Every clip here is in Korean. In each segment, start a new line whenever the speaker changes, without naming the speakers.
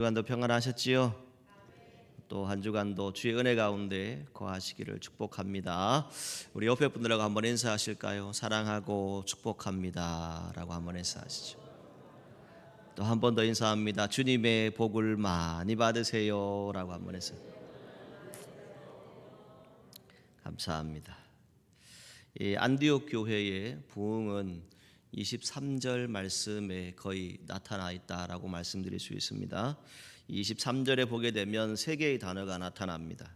주간도 평안하셨지요? 또 한 주간도 주의 은혜 가운데 거하시기를 축복합니다. 우리 옆에 분들하고 한번 인사하실까요? 사랑하고 축복합니다 라고 한번 인사하시죠. 또 한 번 더 인사합니다. 주님의 복을 많이 받으세요 라고 한번 해서 감사합니다. 이 안디옥 교회의 부흥은 23절 말씀에 거의 나타나 있다라고 말씀드릴 수 있습니다. 23절에 보게 되면 세 개의 단어가 나타납니다.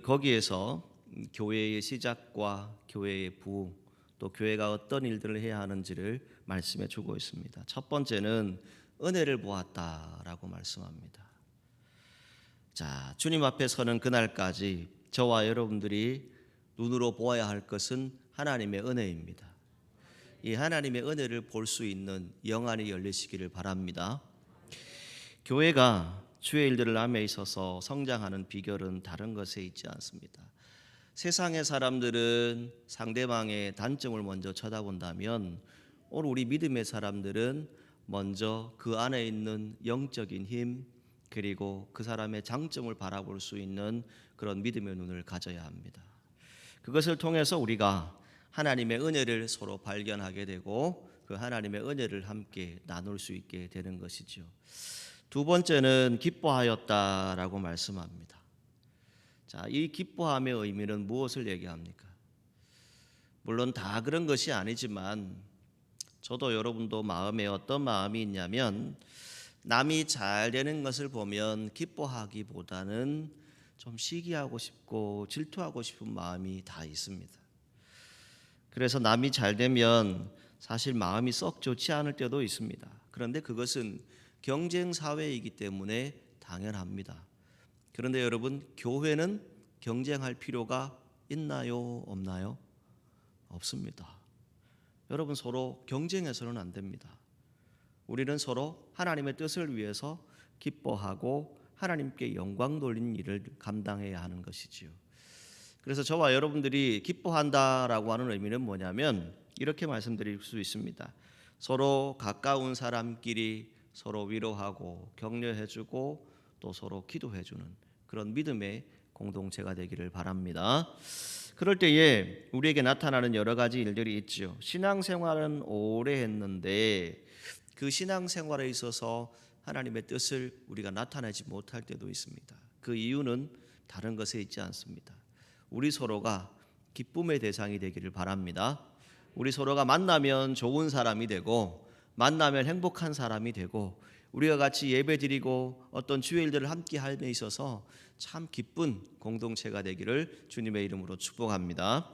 거기에서 교회의 시작과 교회의 부흥, 또 교회가 어떤 일들을 해야 하는지를 말씀해 주고 있습니다. 첫 번째는 은혜를 보았다라고 말씀합니다. 자, 주님 앞에 서는 그날까지 저와 여러분들이 눈으로 보아야 할 것은 하나님의 은혜입니다. 이 하나님의 은혜를 볼 수 있는 영안이 열리시기를 바랍니다. 교회가 주의 일들을 함에 있어서 성장하는 비결은 다른 것에 있지 않습니다. 세상의 사람들은 상대방의 단점을 먼저 쳐다본다면 오늘 우리 믿음의 사람들은 먼저 그 안에 있는 영적인 힘 그리고 그 사람의 장점을 바라볼 수 있는 그런 믿음의 눈을 가져야 합니다. 그것을 통해서 우리가 하나님의 은혜를 서로 발견하게 되고 그 하나님의 은혜를 함께 나눌 수 있게 되는 것이죠. 두 번째는 기뻐하였다라고 말씀합니다. 자, 이 기뻐함의 의미는 무엇을 얘기합니까? 물론 다 그런 것이 아니지만 저도 여러분도 마음에 어떤 마음이 있냐면 남이 잘 되는 것을 보면 기뻐하기보다는 좀 시기하고 싶고 질투하고 싶은 마음이 다 있습니다. 그래서 남이 잘 되면 사실 마음이 썩 좋지 않을 때도 있습니다. 그런데 그것은 경쟁 사회이기 때문에 당연합니다. 그런데 여러분, 교회는 경쟁할 필요가 있나요? 없나요? 없습니다. 여러분, 서로 경쟁해서는 안 됩니다. 우리는 서로 하나님의 뜻을 위해서 기뻐하고 하나님께 영광 돌리는 일을 감당해야 하는 것이지요. 그래서 저와 여러분들이 기뻐한다라고 하는 의미는 뭐냐면 이렇게 말씀드릴 수 있습니다. 서로 가까운 사람끼리 서로 위로하고 격려해주고 또 서로 기도해주는 그런 믿음의 공동체가 되기를 바랍니다. 그럴 때에 우리에게 나타나는 여러 가지 일들이 있죠. 신앙생활은 오래 했는데 그 신앙생활에 있어서 하나님의 뜻을 우리가 나타내지 못할 때도 있습니다. 그 이유는 다른 것에 있지 않습니다. 우리 서로가 기쁨의 대상이 되기를 바랍니다. 우리 서로가 만나면 좋은 사람이 되고 만나면 행복한 사람이 되고 우리가 같이 예배드리고 어떤 주의 일들을 함께 함에 있어서 참 기쁜 공동체가 되기를 주님의 이름으로 축복합니다.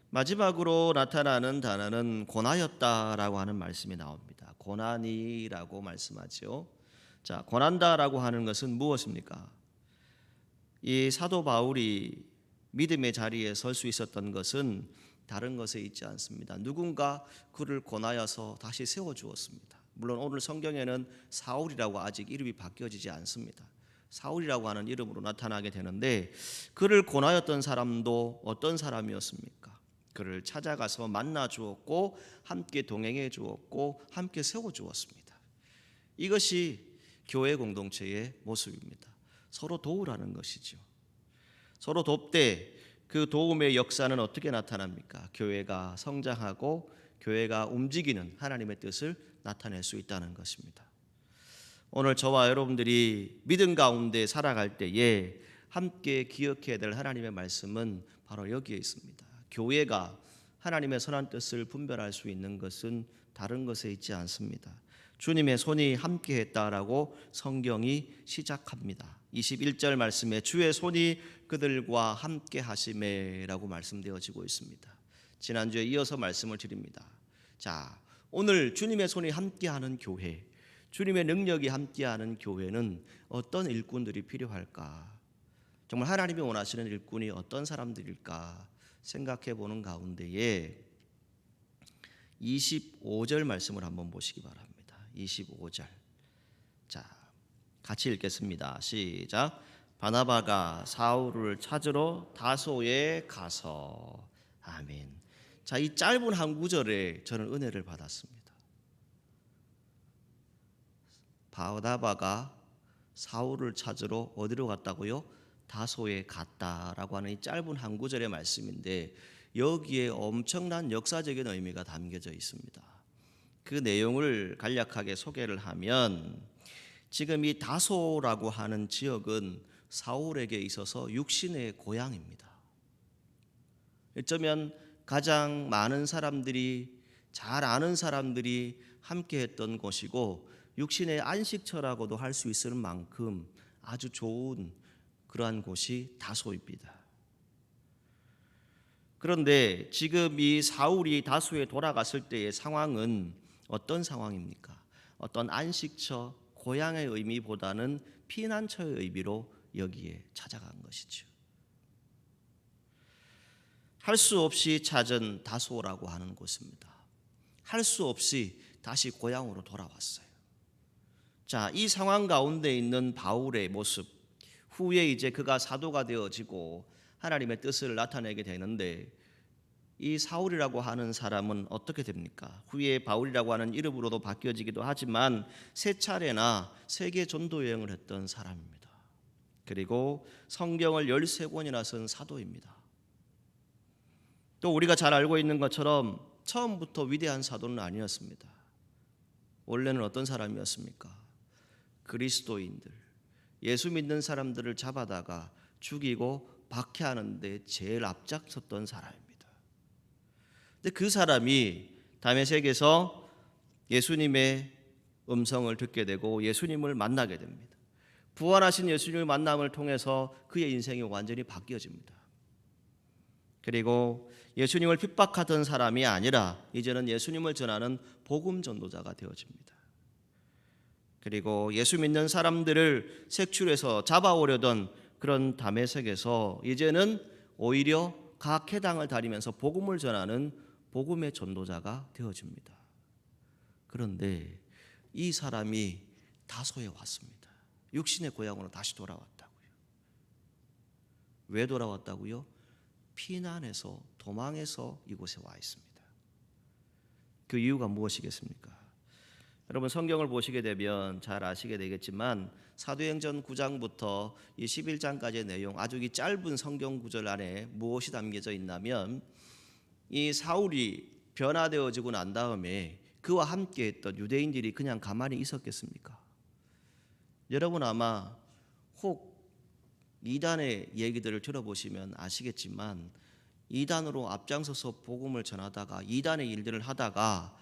마지막으로 나타나는 단어는 고난이었다라고 하는 말씀이 나옵니다. 고난이라고 말씀하죠. 자, 고난다라고 하는 것은 무엇입니까? 이 사도 바울이 믿음의 자리에 설 수 있었던 것은 다른 것에 있지 않습니다. 누군가 그를 권하여서 다시 세워주었습니다. 물론 오늘 성경에는 사울이라고 아직 이름이 바뀌어지지 않습니다. 사울이라고 하는 이름으로 나타나게 되는데 그를 권하였던 사람도 어떤 사람이었습니까? 그를 찾아가서 만나 주었고 함께 동행해 주었고 함께 세워 주었습니다. 이것이 교회 공동체의 모습입니다. 서로 도우라는 것이죠. 서로 돕되 그 도움의 역사는 어떻게 나타납니까? 교회가 성장하고 교회가 움직이는 하나님의 뜻을 나타낼 수 있다는 것입니다. 오늘 저와 여러분들이 믿음 가운데 살아갈 때에 함께 기억해야 될 하나님의 말씀은 바로 여기에 있습니다. 교회가 하나님의 선한 뜻을 분별할 수 있는 것은 다른 것에 있지 않습니다. 주님의 손이 함께 했다라고 성경이 시작합니다. 21절 말씀에 주의 손이 그들과 함께 하심에라고 말씀되어지고 있습니다. 지난주에 이어서 말씀을 드립니다. 자, 오늘 주님의 손이 함께하는 교회, 주님의 능력이 함께하는 교회는 어떤 일꾼들이 필요할까? 정말 하나님이 원하시는 일꾼이 어떤 사람들일까 생각해 보는 가운데에 25절 말씀을 한번 보시기 바랍니다. 25절. 자, 같이 읽겠습니다. 시작. 바나바가 사울을 찾으러 다소에 가서. 아멘. 자, 이 짧은 한 구절에 저는 은혜를 받았습니다. 바나바가 사울을 찾으러 어디로 갔다고요? 다소에 갔다라고 하는 이 짧은 한 구절의 말씀인데 여기에 엄청난 역사적인 의미가 담겨져 있습니다. 그 내용을 간략하게 소개를 하면 지금 이 다소라고 하는 지역은 사울에게 있어서 육신의 고향입니다. 어쩌면 가장 많은 사람들이 잘 아는 사람들이 함께 했던 곳이고 육신의 안식처라고도 할 수 있을 만큼 아주 좋은 그러한 곳이 다소입니다. 그런데 지금 이 사울이 다소에 돌아갔을 때의 상황은 어떤 상황입니까? 어떤 안식처, 고향의 의미보다는 피난처의 의미로 여기에 찾아간 것이죠. 할 수 없이 찾은 다소라고 하는 곳입니다. 할 수 없이 다시 고향으로 돌아왔어요. 자, 이 상황 가운데 있는 바울의 모습, 후에 이제 그가 사도가 되어지고 하나님의 뜻을 나타내게 되는데 이 사울이라고 하는 사람은 어떻게 됩니까? 후에 바울이라고 하는 이름으로도 바뀌어지기도 하지만 세 차례나 세계 전도 여행을 했던 사람입니다. 그리고 성경을 13권이나 쓴 사도입니다. 또 우리가 잘 알고 있는 것처럼 처음부터 위대한 사도는 아니었습니다. 원래는 어떤 사람이었습니까? 그리스도인들, 예수 믿는 사람들을 잡아다가 죽이고 박해하는 데 제일 앞장섰던 사람입니다. 근데 그 사람이 다메섹에서 예수님의 음성을 듣게 되고 예수님을 만나게 됩니다. 부활하신 예수님의 만남을 통해서 그의 인생이 완전히 바뀌어집니다. 그리고 예수님을 핍박하던 사람이 아니라 이제는 예수님을 전하는 복음 전도자가 되어집니다. 그리고 예수 믿는 사람들을 색출해서 잡아오려던 그런 다메섹에서 이제는 오히려 각 해당을 다니면서 복음을 전하는 복음의 전도자가 되어집니다. 그런데 이 사람이 다소에 왔습니다. 육신의 고향으로 다시 돌아왔다고요. 왜 돌아왔다고요? 피난해서 도망해서 이곳에 와 있습니다. 그 이유가 무엇이겠습니까? 여러분 성경을 보시게 되면 잘 아시게 되겠지만 사도행전 9장부터 이 11장까지의 내용 아주 이 짧은 성경 구절 안에 무엇이 담겨져 있냐면 이 사울이 변화되어지고 난 다음에 그와 함께 했던 유대인들이 그냥 가만히 있었겠습니까? 여러분 아마 혹 이단의 얘기들을 들어보시면 아시겠지만 이단으로 앞장서서 복음을 전하다가 이단의 일들을 하다가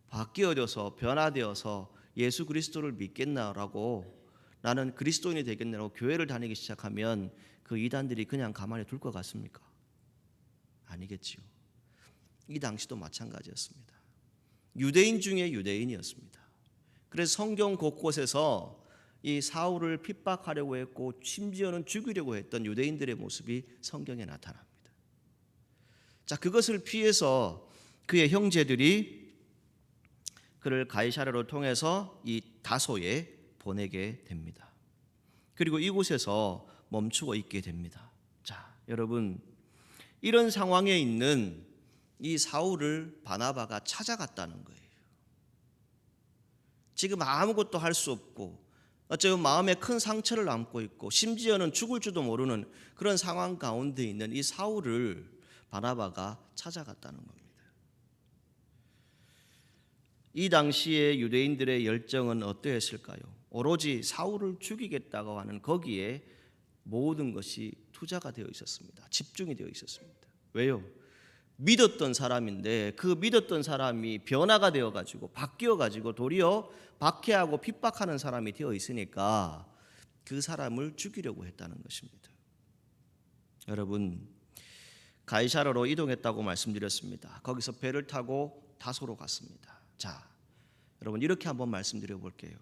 바뀌어져서 변화되어서 예수 그리스도를 믿겠나라고 나는 그리스도인이 되겠나라고 교회를 다니기 시작하면 그 이단들이 그냥 가만히 둘 것 같습니까? 아니겠지요. 이 당시도 마찬가지였습니다. 유대인 중에 유대인이었습니다. 그래서 성경 곳곳에서 이 사울을 핍박하려고 했고 심지어는 죽이려고 했던 유대인들의 모습이 성경에 나타납니다. 자, 그것을 피해서 그의 형제들이 그를 가이사랴로 통해서 이 다소에 보내게 됩니다. 그리고 이곳에서 멈추고 있게 됩니다. 자, 여러분 이런 상황에 있는 이 사울을 바나바가 찾아갔다는 거예요. 지금 아무것도 할 수 없고 어쩌면 마음에 큰 상처를 안고 있고 심지어는 죽을 줄도 모르는 그런 상황 가운데 있는 이 사울을 바나바가 찾아갔다는 겁니다. 이 당시에 유대인들의 열정은 어떠했을까요? 오로지 사울을 죽이겠다고 하는 거기에 모든 것이 투자가 되어 있었습니다. 집중이 되어 있었습니다. 왜요? 믿었던 사람인데 그 믿었던 사람이 변화가 되어가지고 바뀌어가지고 도리어 박해하고 핍박하는 사람이 되어 있으니까 그 사람을 죽이려고 했다는 것입니다. 여러분 가이사랴로 이동했다고 말씀드렸습니다. 거기서 배를 타고 다소로 갔습니다. 자, 여러분 이렇게 한번 말씀드려 볼게요.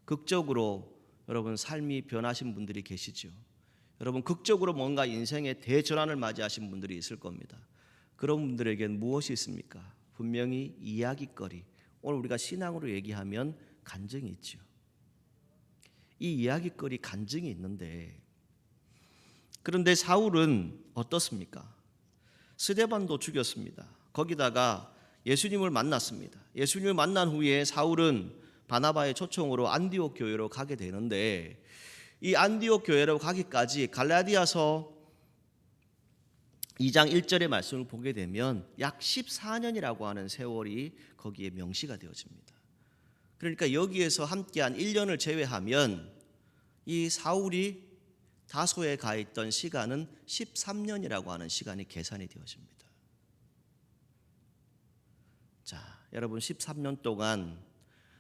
극적으로 여러분 삶이 변하신 분들이 계시죠. 여러분 극적으로 뭔가 인생의 대전환을 맞이하신 분들이 있을 겁니다. 그런 분들에겐 무엇이 있습니까? 분명히 이야기거리, 오늘 우리가 신앙으로 얘기하면 간증이 있죠. 이 이야기거리 간증이 있는데 그런데 사울은 어떻습니까? 스데반도 죽였습니다. 거기다가 예수님을 만났습니다. 예수님을 만난 후에 사울은 바나바의 초청으로 안디옥 교회로 가게 되는데, 이 안디옥 교회로 가기까지 갈라디아서 2장 1절의 말씀을 보게 되면 약 14년이라고 하는 세월이 거기에 명시가 되어집니다. 그러니까 여기에서 함께한 1년을 제외하면 이 사울이 다소에 가 있던 시간은 13년이라고 하는 시간이 계산이 되어집니다. 자, 여러분, 13년 동안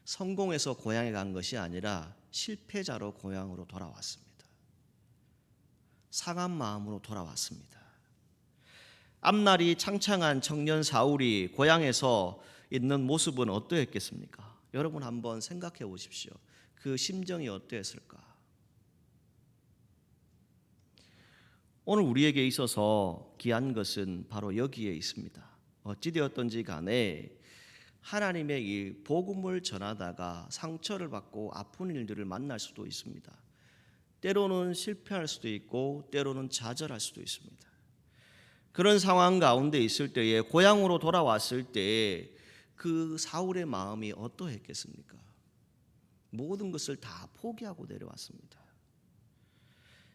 성공해서 고향에 간 것이 아니라 실패자로 고향으로 돌아왔습니다. 상한 마음으로 돌아왔습니다. 앞날이 창창한 청년 사울이 고향에서 있는 모습은 어떠했겠습니까? 여러분 한번 생각해 보십시오. 그 심정이 어떠했을까? 오늘 우리에게 있어서 귀한 것은 바로 여기에 있습니다. 어찌되었던지 간에 하나님의 이 복음을 전하다가 상처를 받고 아픈 일들을 만날 수도 있습니다. 때로는 실패할 수도 있고 때로는 좌절할 수도 있습니다. 그런 상황 가운데 있을 때에 고향으로 돌아왔을 때에 그 사울의 마음이 어떠했겠습니까? 모든 것을 다 포기하고 내려왔습니다.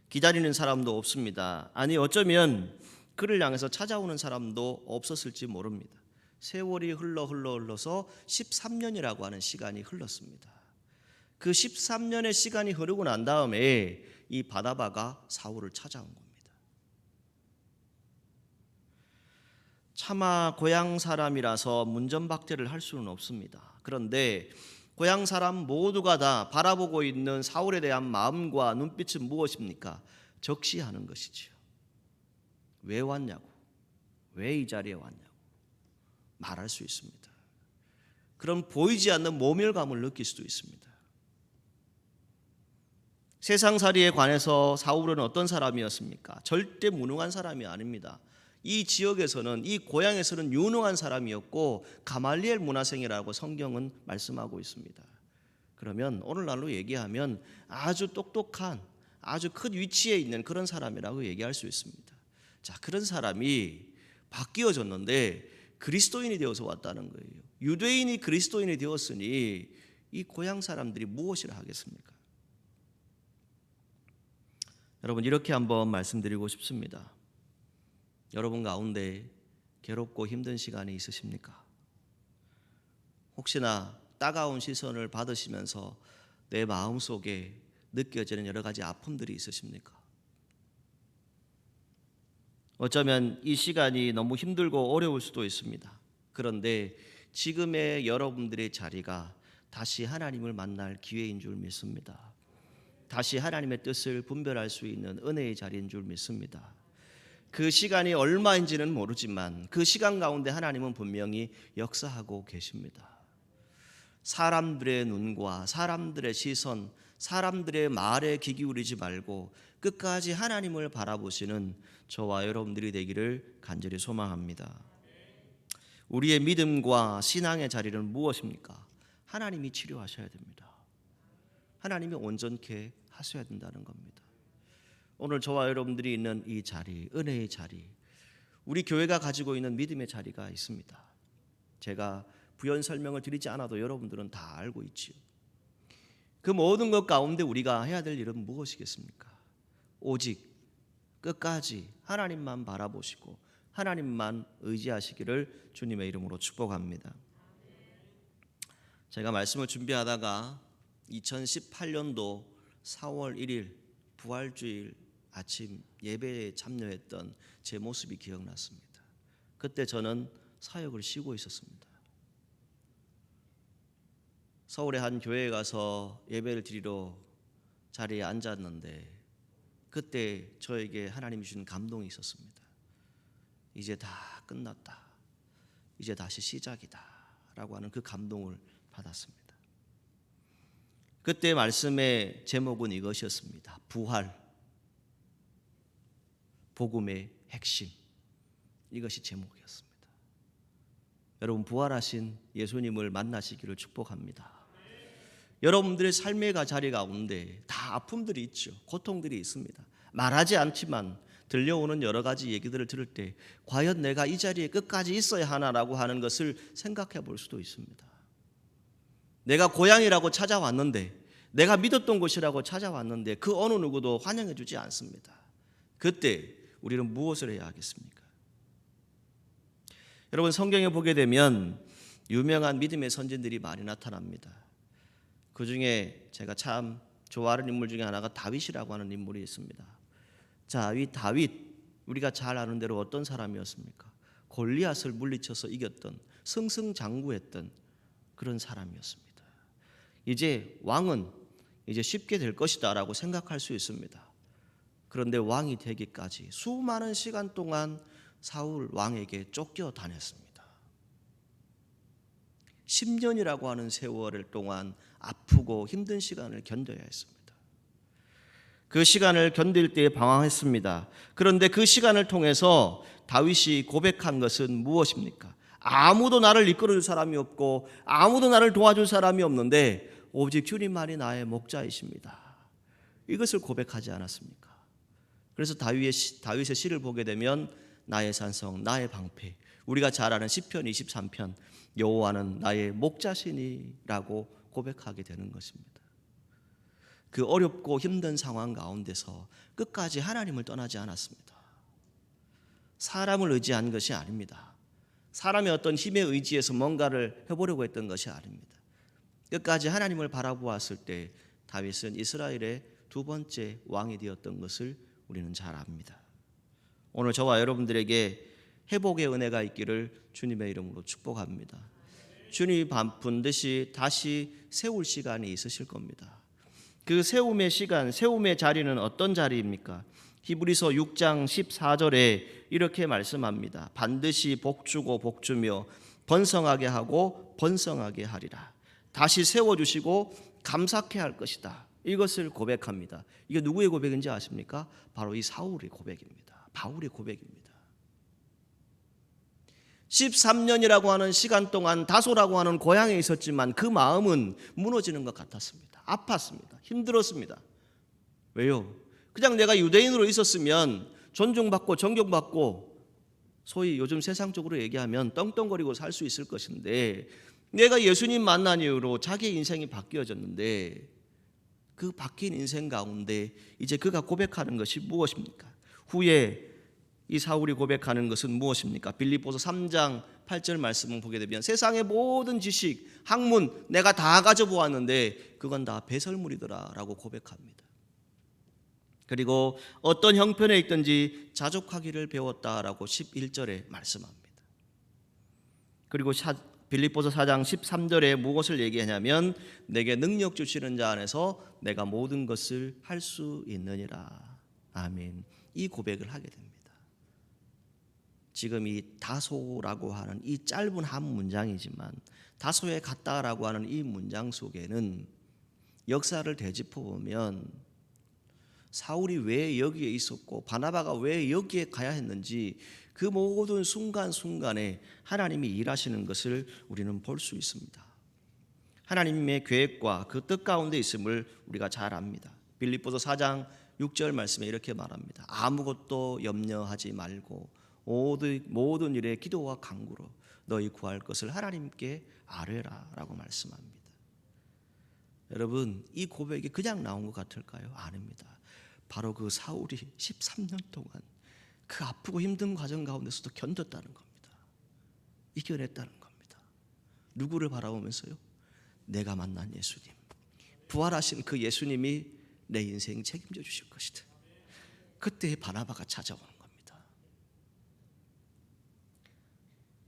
기다리는 사람도 없습니다. 아니, 어쩌면 그를 향해서 찾아오는 사람도 없었을지 모릅니다. 세월이 흘러서 13년이라고 하는 시간이 흘렀습니다. 그 13년의 시간이 흐르고 난 다음에 이 바나바가 사울을 찾아온 겁니다. 차마 고향 사람이라서 문전박대를 할 수는 없습니다. 그런데 고향 사람 모두가 다 바라보고 있는 사울에 대한 마음과 눈빛은 무엇입니까? 적시하는 것이지요. 왜 왔냐고, 왜 이 자리에 왔냐고 말할 수 있습니다. 그럼 보이지 않는 모멸감을 느낄 수도 있습니다. 세상살이에 관해서 사울은 어떤 사람이었습니까? 절대 무능한 사람이 아닙니다. 이 지역에서는, 이 고향에서는 유능한 사람이었고 가말리엘 문화생이라고 성경은 말씀하고 있습니다. 그러면 오늘날로 얘기하면 아주 똑똑한, 아주 큰 위치에 있는 그런 사람이라고 얘기할 수 있습니다. 자, 그런 사람이 바뀌어졌는데 그리스도인이 되어서 왔다는 거예요. 유대인이 그리스도인이 되었으니 이 고향 사람들이 무엇이라 하겠습니까? 여러분, 이렇게 한번 말씀드리고 싶습니다. 여러분 가운데 괴롭고 힘든 시간이 있으십니까? 혹시나 따가운 시선을 받으시면서 내 마음속에 느껴지는 여러 가지 아픔들이 있으십니까? 어쩌면 이 시간이 너무 힘들고 어려울 수도 있습니다. 그런데 지금의 여러분들의 자리가 다시 하나님을 만날 기회인 줄 믿습니다. 다시 하나님의 뜻을 분별할 수 있는 은혜의 자리인 줄 믿습니다. 그 시간이 얼마인지는 모르지만 그 시간 가운데 하나님은 분명히 역사하고 계십니다. 사람들의 눈과 사람들의 시선, 사람들의 말에 귀 기울이지 말고 끝까지 하나님을 바라보시는 저와 여러분들이 되기를 간절히 소망합니다. 우리의 믿음과 신앙의 자리는 무엇입니까? 하나님이 치료하셔야 됩니다. 하나님이 온전케 하셔야 된다는 겁니다. 오늘 저와 여러분들이 있는 이 자리, 은혜의 자리, 우리 교회가 가지고 있는 믿음의 자리가 있습니다. 제가 부연 설명을 드리지 않아도 여러분들은 다 알고 있지요. 그 모든 것 가운데 우리가 해야 될 일은 무엇이겠습니까? 오직 끝까지 하나님만 바라보시고 하나님만 의지하시기를 주님의 이름으로 축복합니다. 제가 말씀을 준비하다가 2018년도 4월 1일 부활주일 아침 예배에 참여했던 제 모습이 기억났습니다. 그때 저는 사역을 쉬고 있었습니다. 서울의 한 교회에 가서 예배를 드리러 자리에 앉았는데 그때 저에게 하나님이 주신 감동이 있었습니다. 이제 다 끝났다. 이제 다시 시작이다. 라고 하는 그 감동을 받았습니다. 그때 말씀의 제목은 이것이었습니다. 부활, 복음의 핵심. 이것이 제목이었습니다. 여러분, 부활하신 예수님을 만나시기를 축복합니다. 여러분들의 삶의 자리 가운데 다 아픔들이 있죠. 고통들이 있습니다. 말하지 않지만 들려오는 여러 가지 얘기들을 들을 때 과연 내가 이 자리에 끝까지 있어야 하나라고 하는 것을 생각해 볼 수도 있습니다. 내가 고향이라고 찾아왔는데, 내가 믿었던 곳이라고 찾아왔는데 그 어느 누구도 환영해 주지 않습니다. 그때 우리는 무엇을 해야 하겠습니까? 여러분, 성경에 보게 되면 유명한 믿음의 선진들이 많이 나타납니다. 그 중에 제가 참 좋아하는 인물 중에 하나가 다윗이라고 하는 인물이 있습니다. 자, 이 다윗, 우리가 잘 아는 대로 어떤 사람이었습니까? 골리앗을 물리쳐서 이겼던, 승승장구했던 그런 사람이었습니다. 이제 왕은 이제 쉽게 될 것이다 라고 생각할 수 있습니다. 그런데 왕이 되기까지 수많은 시간 동안 사울 왕에게 쫓겨 다녔습니다. 10년이라고 하는 세월 동안 아프고 힘든 시간을 견뎌야 했습니다. 그 시간을 견딜 때 방황했습니다. 그런데 그 시간을 통해서 다윗이 고백한 것은 무엇입니까? 아무도 나를 이끌어줄 사람이 없고 아무도 나를 도와줄 사람이 없는데 오직 주님만이 나의 목자이십니다. 이것을 고백하지 않았습니까? 그래서 다윗의 시를 보게 되면 나의 산성, 나의 방패, 우리가 잘 아는 시편 23편, 여호와는 나의 목자시니라고 고백하게 되는 것입니다. 그 어렵고 힘든 상황 가운데서 끝까지 하나님을 떠나지 않았습니다. 사람을 의지한 것이 아닙니다. 사람의 어떤 힘에 의지해서 뭔가를 해보려고 했던 것이 아닙니다. 끝까지 하나님을 바라보았을 때 다윗은 이스라엘의 두 번째 왕이 되었던 것을 우리는 잘 압니다. 오늘 저와 여러분들에게 회복의 은혜가 있기를 주님의 이름으로 축복합니다. 주님이 반드시 다시 세울 시간이 있으실 겁니다. 그 세움의 시간, 세움의 자리는 어떤 자리입니까? 히브리서 6장 14절에 이렇게 말씀합니다. 반드시 복주고 복주며 번성하게 하고 번성하게 하리라. 다시 세워주시고 감사케 할 것이다. 이것을 고백합니다. 이게 누구의 고백인지 아십니까? 바로 이 사울의 고백입니다. 바울의 고백입니다. 13년이라고 하는 시간 동안 다소라고 하는 고향에 있었지만 그 마음은 무너지는 것 같았습니다. 아팠습니다. 힘들었습니다. 왜요? 그냥 내가 유대인으로 있었으면 존중받고 존경받고 소위 요즘 세상적으로 얘기하면 떵떵거리고 살 수 있을 것인데 내가 예수님 만난 이후로 자기의 인생이 바뀌어졌는데 그 바뀐 인생 가운데 이제 그가 고백하는 것이 무엇입니까? 후에 이 사울이 고백하는 것은 무엇입니까? 빌립보서 3장 8절 말씀을 보게 되면 세상의 모든 지식, 학문 내가 다 가져보았는데 그건 다 배설물이더라 라고 고백합니다. 그리고 어떤 형편에 있든지 자족하기를 배웠다라고 11절에 말씀합니다. 그리고 빌립보서 4장 13절에 무엇을 얘기하냐면 내게 능력 주시는 자 안에서 내가 모든 것을 할 수 있느니라. 아멘. 이 고백을 하게 됩니다. 지금 이 다소라고 하는 이 짧은 한 문장이지만 다소에 갔다라고 하는 이 문장 속에는 역사를 되짚어 보면 사울이 왜 여기에 있었고 바나바가 왜 여기에 가야 했는지 그 모든 순간순간에 하나님이 일하시는 것을 우리는 볼 수 있습니다. 하나님의 계획과 그 뜻 가운데 있음을 우리가 잘 압니다. 빌립보서 4장 6절 말씀에 이렇게 말합니다. 아무것도 염려하지 말고 모든 일에 기도와 간구로 너희 구할 것을 하나님께 아뢰라 라고 말씀합니다. 여러분, 이 고백이 그냥 나온 것 같을까요? 아닙니다. 바로 그 사울이 13년 동안 그 아프고 힘든 과정 가운데서도 견뎠다는 겁니다. 이겨냈다는 겁니다. 누구를 바라보면서요? 내가 만난 예수님, 부활하신 그 예수님이 내 인생 책임져 주실 것이다. 그때의 바나바가 찾아오는 겁니다.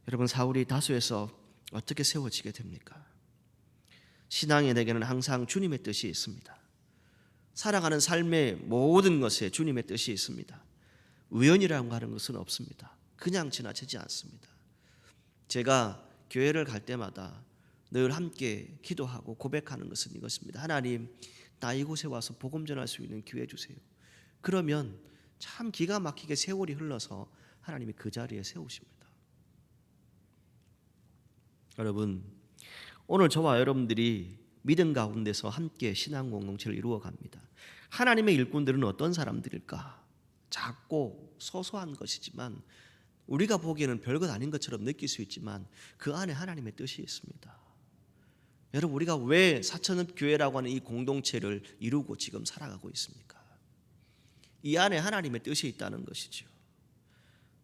여러분, 사울이 다소에서 어떻게 세워지게 됩니까? 신앙의 내게는 항상 주님의 뜻이 있습니다. 살아가는 삶의 모든 것에 주님의 뜻이 있습니다. 우연이라고 하는 것은 없습니다. 그냥 지나치지 않습니다. 제가 교회를 갈 때마다 늘 함께 기도하고 고백하는 것은 이것입니다. 하나님, 나 이곳에 와서 복음 전할 수 있는 기회 주세요. 그러면 참 기가 막히게 세월이 흘러서 하나님이 그 자리에 세우십니다. 여러분, 오늘 저와 여러분들이 믿음 가운데서 함께 신앙 공동체를 이루어 갑니다. 하나님의 일꾼들은 어떤 사람들일까? 작고 소소한 것이지만 우리가 보기에는 별것 아닌 것처럼 느낄 수 있지만 그 안에 하나님의 뜻이 있습니다. 여러분, 우리가 왜 사천읍 교회라고 하는 이 공동체를 이루고 지금 살아가고 있습니까? 이 안에 하나님의 뜻이 있다는 것이죠.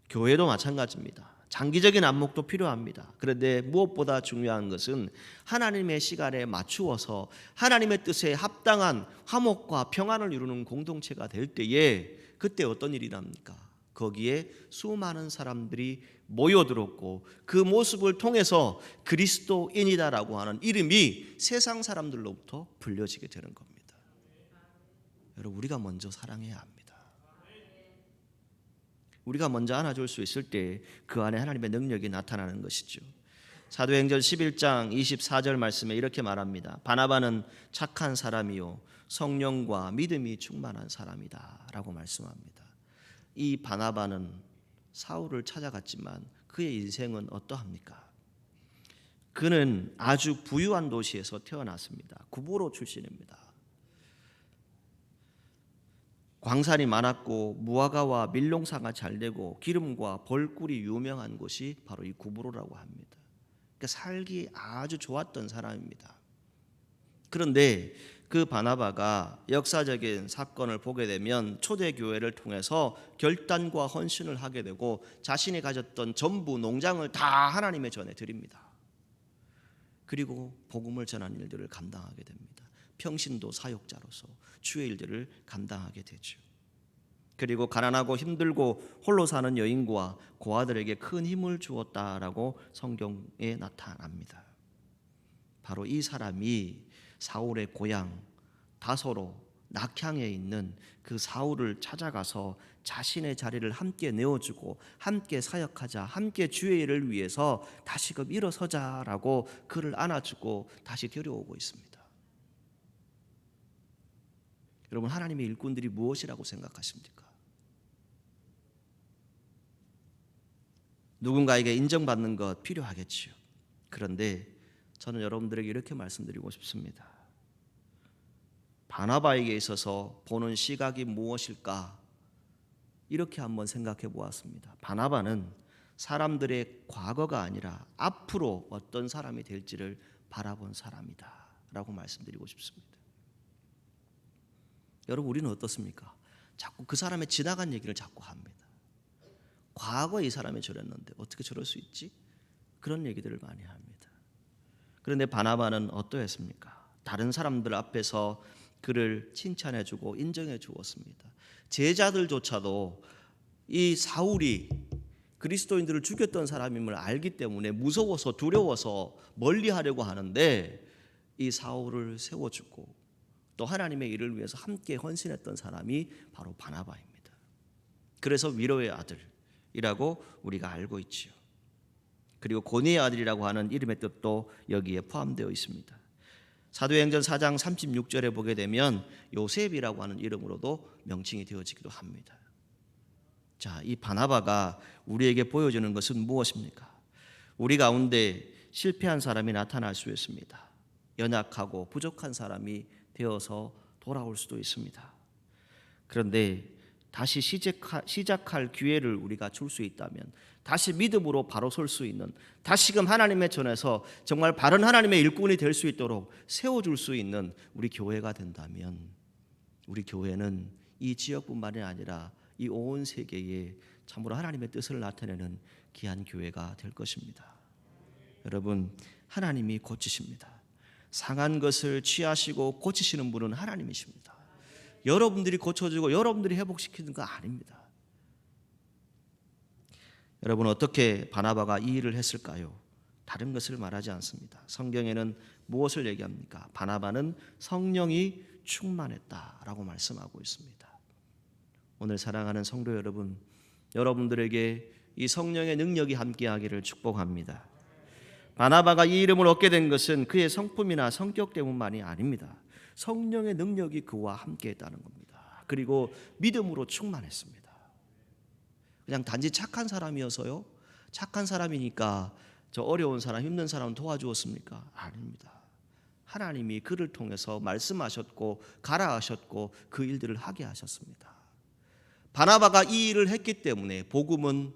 교회도 마찬가지입니다. 장기적인 안목도 필요합니다. 그런데 무엇보다 중요한 것은 하나님의 시간에 맞추어서 하나님의 뜻에 합당한 화목과 평안을 이루는 공동체가 될 때에 그때 어떤 일이 납니까? 거기에 수많은 사람들이 모여들었고 그 모습을 통해서 그리스도인이다라고 하는 이름이 세상 사람들로부터 불려지게 되는 겁니다. 여러분, 우리가 먼저 사랑해야 합니다. 우리가 먼저 안아줄 수 있을 때 그 안에 하나님의 능력이 나타나는 것이죠. 사도행전 11장 24절 말씀에 이렇게 말합니다. 바나바는 착한 사람이요 성령과 믿음이 충만한 사람이다 라고 말씀합니다. 이 바나바는 사울을 찾아갔지만 그의 인생은 어떠합니까? 그는 아주 부유한 도시에서 태어났습니다. 구보로 출신입니다. 광산이 많았고 무화과와 밀농사가 잘 되고 기름과 벌꿀이 유명한 곳이 바로 이 구브로라고 합니다. 그러니까 살기 아주 좋았던 사람입니다. 그런데 그 바나바가 역사적인 사건을 보게 되면 초대교회를 통해서 결단과 헌신을 하게 되고 자신이 가졌던 전부 농장을 다 하나님의 전에 드립니다. 그리고 복음을 전하는 일들을 감당하게 됩니다. 평신도 사역자로서 주의 일들을 감당하게 되죠. 그리고 가난하고 힘들고 홀로 사는 여인과 고아들에게 큰 힘을 주었다라고 성경에 나타납니다. 바로 이 사람이 사울의 고향 다소로 낙향에 있는 그 사울을 찾아가서 자신의 자리를 함께 내어주고 함께 사역하자, 함께 주의 일을 위해서 다시금 일어서자라고 그를 안아주고 다시 데려오고 있습니다. 여러분, 하나님의 일꾼들이 무엇이라고 생각하십니까? 누군가에게 인정받는 것 필요하겠지요. 그런데 저는 여러분들에게 이렇게 말씀드리고 싶습니다. 바나바에게 있어서 보는 시각이 무엇일까? 이렇게 한번 생각해 보았습니다. 바나바는 사람들의 과거가 아니라 앞으로 어떤 사람이 될지를 바라본 사람이다 라고 말씀드리고 싶습니다. 여러분, 우리는 어떻습니까? 자꾸 그 사람의 지나간 얘기를 자꾸 합니다. 과거에 이 사람이 저랬는데 어떻게 저럴 수 있지? 그런 얘기들을 많이 합니다. 그런데 바나바는 어떠했습니까? 다른 사람들 앞에서 그를 칭찬해주고 인정해 주었습니다. 제자들조차도 이 사울이 그리스도인들을 죽였던 사람임을 알기 때문에 무서워서 두려워서 멀리하려고 하는데 이 사울을 세워주고 또 하나님의 일을 위해서 함께 헌신했던 사람이 바로 바나바입니다. 그래서 위로의 아들이라고 우리가 알고 있지요. 그리고 고니의 아들이라고 하는 이름의 뜻도 여기에 포함되어 있습니다. 사도행전 4장 36절에 보게 되면 요셉이라고 하는 이름으로도 명칭이 되어지기도 합니다. 자, 이 바나바가 우리에게 보여주는 것은 무엇입니까? 우리 가운데 실패한 사람이 나타날 수 있습니다. 연약하고 부족한 사람이 되어서 돌아올 수도 있습니다. 그런데 다시 시작할 기회를 우리가 줄 수 있다면, 다시 믿음으로 바로 설 수 있는, 다시금 하나님의 전에서 정말 바른 하나님의 일꾼이 될 수 있도록 세워줄 수 있는 우리 교회가 된다면, 우리 교회는 이 지역뿐만이 아니라 이 온 세계에 참으로 하나님의 뜻을 나타내는 귀한 교회가 될 것입니다. 여러분, 하나님이 고치십니다. 상한 것을 취하시고 고치시는 분은 하나님이십니다. 여러분들이 고쳐주고 여러분들이 회복시키는 거 아닙니다. 여러분, 어떻게 바나바가 이 일을 했을까요? 다른 것을 말하지 않습니다. 성경에는 무엇을 얘기합니까? 바나바는 성령이 충만했다라고 말씀하고 있습니다. 오늘 사랑하는 성도 여러분, 여러분들에게 이 성령의 능력이 함께하기를 축복합니다. 바나바가 이 이름을 얻게 된 것은 그의 성품이나 성격 때문만이 아닙니다. 성령의 능력이 그와 함께했다는 겁니다. 그리고 믿음으로 충만했습니다. 그냥 단지 착한 사람이어서요, 착한 사람이니까 저 어려운 사람, 힘든 사람 도와주었습니까? 아닙니다. 하나님이 그를 통해서 말씀하셨고 가라하셨고 그 일들을 하게 하셨습니다. 바나바가 이 일을 했기 때문에 복음은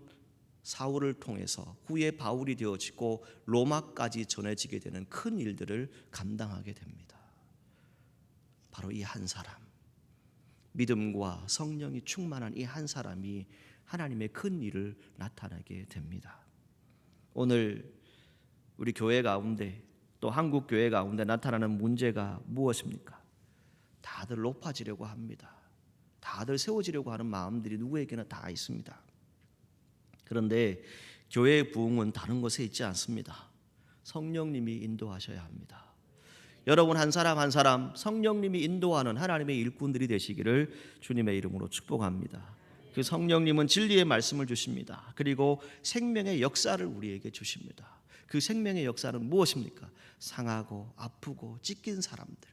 사울을 통해서 후에 바울이 되어지고 로마까지 전해지게 되는 큰 일들을 감당하게 됩니다. 바로 이 한 사람, 믿음과 성령이 충만한 이 한 사람이 하나님의 큰 일을 나타내게 됩니다. 오늘 우리 교회 가운데 또 한국 교회 가운데 나타나는 문제가 무엇입니까? 다들 높아지려고 합니다. 다들 세워지려고 하는 마음들이 누구에게나 다 있습니다. 그런데 교회의 부흥은 다른 것에 있지 않습니다. 성령님이 인도하셔야 합니다. 여러분 한 사람 한 사람 성령님이 인도하는 하나님의 일꾼들이 되시기를 주님의 이름으로 축복합니다. 그 성령님은 진리의 말씀을 주십니다. 그리고 생명의 역사를 우리에게 주십니다. 그 생명의 역사는 무엇입니까? 상하고 아프고 찢긴 사람들,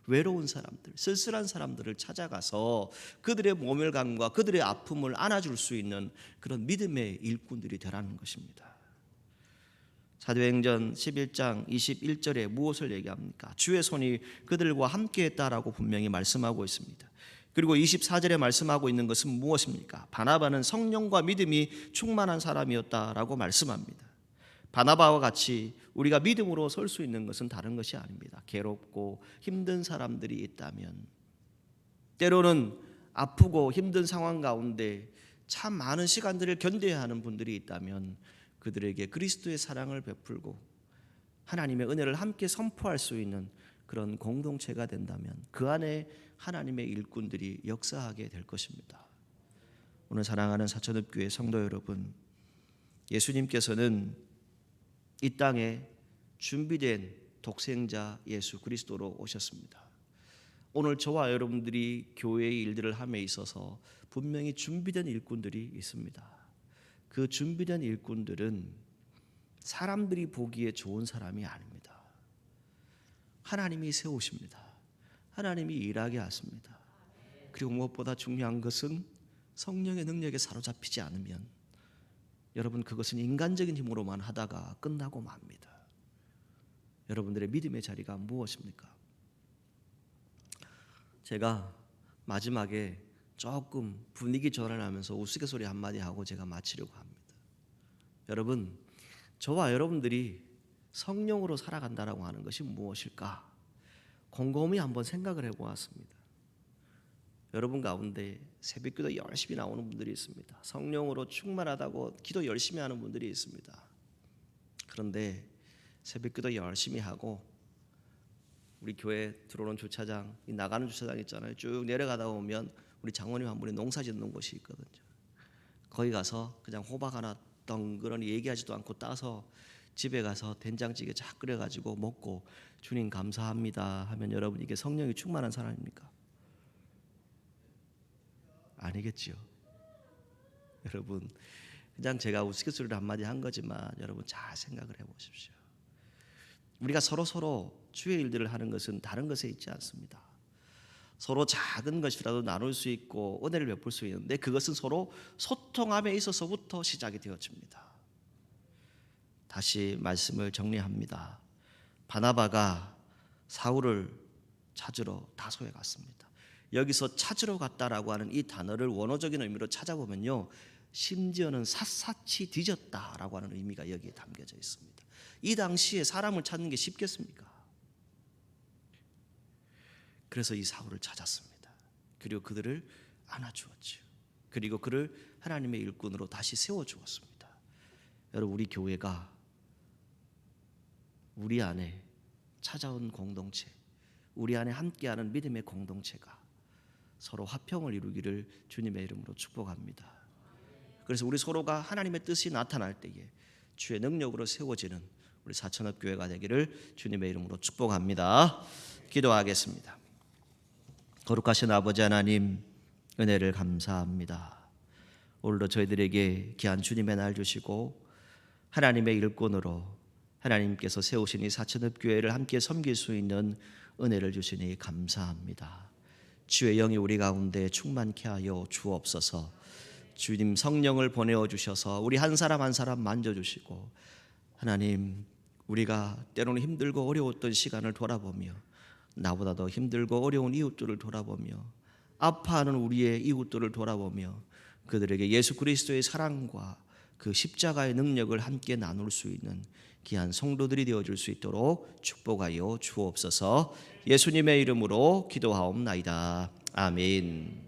외로운 사람들, 쓸쓸한 사람들을 찾아가서 그들의 모멸감과 그들의 아픔을 안아줄 수 있는 그런 믿음의 일꾼들이 되라는 것입니다. 사도행전 11장 21절에 무엇을 얘기합니까? 주의 손이 그들과 함께했다라고 분명히 말씀하고 있습니다. 그리고 24절에 말씀하고 있는 것은 무엇입니까? 바나바는 성령과 믿음이 충만한 사람이었다라고 말씀합니다. 바나바와 같이 우리가 믿음으로 설 수 있는 것은 다른 것이 아닙니다. 괴롭고 힘든 사람들이 있다면, 때로는 아프고 힘든 상황 가운데 참 많은 시간들을 견뎌야 하는 분들이 있다면 그들에게 그리스도의 사랑을 베풀고 하나님의 은혜를 함께 선포할 수 있는 그런 공동체가 된다면 그 안에 하나님의 일꾼들이 역사하게 될 것입니다. 오늘 사랑하는 사천읍교회 성도 여러분, 예수님께서는 이 땅에 준비된 독생자 예수 그리스도로 오셨습니다. 오늘 저와 여러분들이 교회의 일들을 함에 있어서 분명히 준비된 일꾼들이 있습니다. 그 준비된 일꾼들은 사람들이 보기에 좋은 사람이 아닙니다. 하나님이 세우십니다. 하나님이 일하게 하십니다. 그리고 무엇보다 중요한 것은 성령의 능력에 사로잡히지 않으면 여러분 그것은 인간적인 힘으로만 하다가 끝나고 맙니다. 여러분들의 믿음의 자리가 무엇입니까? 제가 마지막에 조금 분위기 전환하면서 우스갯소리 한마디 하고 제가 마치려고 합니다. 여러분, 저와 여러분들이 성령으로 살아간다라고 하는 것이 무엇일까? 곰곰이 한번 생각을 해보았습니다. 여러분 가운데 새벽기도 열심히 나오는 분들이 있습니다. 성령으로 충만하다고 기도 열심히 하는 분들이 있습니다. 그런데 새벽기도 열심히 하고 우리 교회 들어오는 주차장, 나가는 주차장 있잖아요. 쭉 내려가다 보면 우리 장모님 한 분이 농사 짓는 곳이 있거든요. 거기 가서 그냥 호박 하나 덩그러니 얘기하지도 않고 따서 집에 가서 된장찌개 쫙 끓여가지고 먹고 주님 감사합니다 하면 여러분 이게 성령이 충만한 사람입니까? 아니겠지요. 여러분 그냥 제가 우스갯소리를 한마디 한 거지만 여러분 잘 생각을 해보십시오. 우리가 서로 주의 일들을 하는 것은 다른 것에 있지 않습니다. 서로 작은 것이라도 나눌 수 있고 은혜를 베풀 수 있는데 그것은 서로 소통함에 있어서부터 시작이 되어집니다. 다시 말씀을 정리합니다. 바나바가 사울을 찾으러 다소에 갔습니다. 여기서 찾으러 갔다라고 하는 이 단어를 원어적인 의미로 찾아보면요, 심지어는 샅샅이 뒤졌다라고 하는 의미가 여기에 담겨져 있습니다. 이 당시에 사람을 찾는 게 쉽겠습니까? 그래서 이 사울을 찾았습니다. 그리고 그들을 안아주었죠. 그리고 그를 하나님의 일꾼으로 다시 세워주었습니다. 여러분 우리 교회가 우리 안에 찾아온 공동체, 우리 안에 함께하는 믿음의 공동체가 서로 화평을 이루기를 주님의 이름으로 축복합니다. 그래서 우리 서로가 하나님의 뜻이 나타날 때에 주의 능력으로 세워지는 우리 사천읍 교회가 되기를 주님의 이름으로 축복합니다. 기도하겠습니다. 거룩하신 아버지 하나님, 은혜를 감사합니다. 오늘도 저희들에게 귀한 주님의 날 주시고 하나님의 일꾼으로 하나님께서 세우신 이 사천읍 교회를 함께 섬길 수 있는 은혜를 주시니 감사합니다. 주의 영이 우리 가운데 충만케 하여 주옵소서. 주님 성령을 보내어 주셔서 우리 한 사람 한 사람 만져주시고, 하나님 우리가 때로는 힘들고 어려웠던 시간을 돌아보며 나보다 더 힘들고 어려운 이웃들을 돌아보며 아파하는 우리의 이웃들을 돌아보며 그들에게 예수 그리스도의 사랑과 그 십자가의 능력을 함께 나눌 수 있는 귀한 성도들이 되어줄 수 있도록 축복하여 주옵소서. 예수님의 이름으로 기도하옵나이다. 아멘.